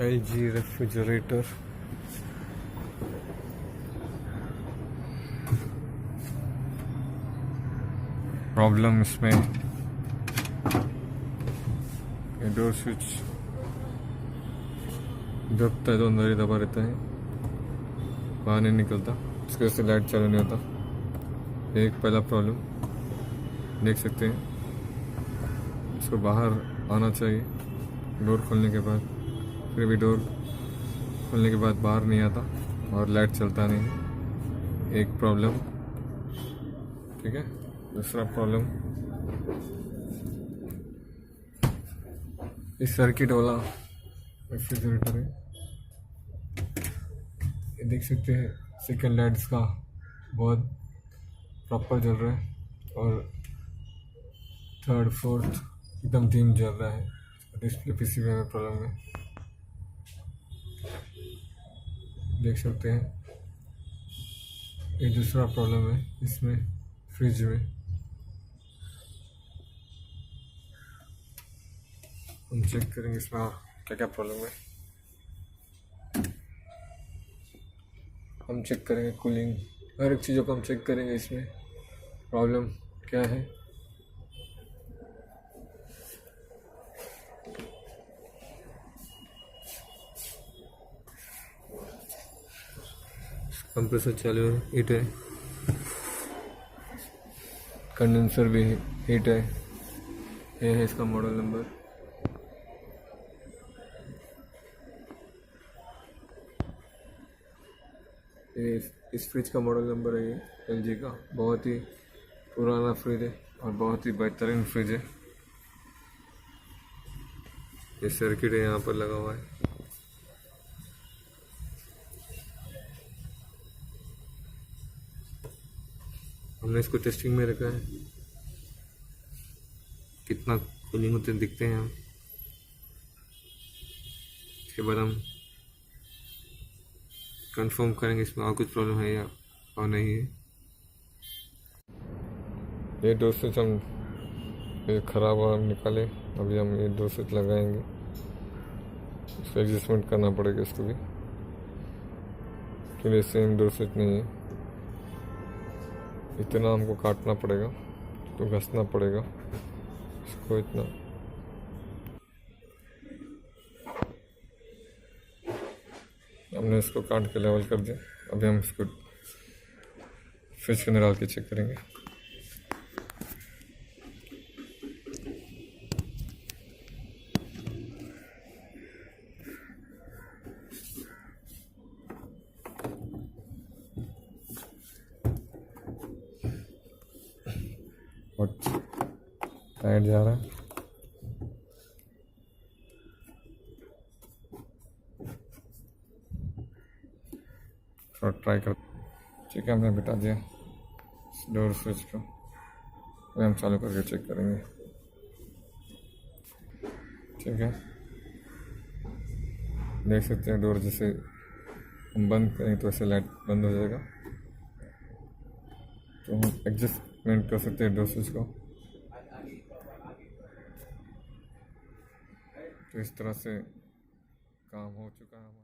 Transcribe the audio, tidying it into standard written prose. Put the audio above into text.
LG refrigerator. Problem इसमें door switch दबता है तो अंदर ही दबा रहता है, बाहर नहीं निकलता, इसकी वजह से लाइट चालू नहीं होता। एक पहला प्रॉब्लम देख सकते हैं। इसको बाहर आना चाहिए डोर खोलने के बाद, फिर भी डोर खोलने के बाद बाहर नहीं आता और लाइट चलता नहीं है, एक प्रॉब्लम। ठीक है, दूसरा प्रॉब्लम इस सर्किट वाला रेफ्रिजरेटर है। ये देख सकते हैं सेकेंड लाइट्स का बहुत प्रॉपर जल रहा है और थर्ड फोर्थ एकदम धीम जल रहा है। डिस्प्ले पीसीबी में प्रॉब्लम है, देख सकते हैं। ये दूसरा प्रॉब्लम है इसमें फ्रिज में। हम चेक करेंगे इसमें क्या क्या प्रॉब्लम है। हम चेक करेंगे कूलिंग, हर एक चीज़ों को हम चेक करेंगे इसमें प्रॉब्लम क्या है। कंप्रेसर चालू है, हीट है, कंडेंसर भी हीट है। ये है इसका मॉडल नंबर। ये इस फ्रिज का मॉडल नंबर है, ये LG का बहुत ही पुराना फ्रिज है और बहुत ही बेहतरीन फ्रिज है। ये सर्किट है यहाँ पर लगा हुआ है। हमने इसको टेस्टिंग में रखा है, कितना कूलिंग होते दिखते हैं हम। इसके बाद हम कंफर्म करेंगे इसमें और कुछ प्रॉब्लम है या और नहीं है। ये दो स्विच हम ख़राब हुआ निकाले, अभी हम ये दो स्विच लगाएंगे। इसको एडजस्टमेंट करना पड़ेगा इसको भी, क्योंकि सेम दो स्विच नहीं है। इतना हमको काटना पड़ेगा, तो घसना पड़ेगा इसको इतना। हमने इसको काट के लेवल कर दिया। अभी हम इसको फ्रिज के अंदर डाल के चेक करेंगे। और टाइट जा रहा है, थोड़ा ट्राई कर। ठीक है, हमने बिठा दिया डोर स्विच को, अभी हम चालू करके चेक करेंगे। ठीक है, देख सकते हैं डोर जैसे हम बंद करेंगे तो ऐसे लाइट बंद हो जाएगा। तो हम एडजस्टमेंट कर सकते हैं डोर स्विच को। तो इस तरह से काम हो चुका है।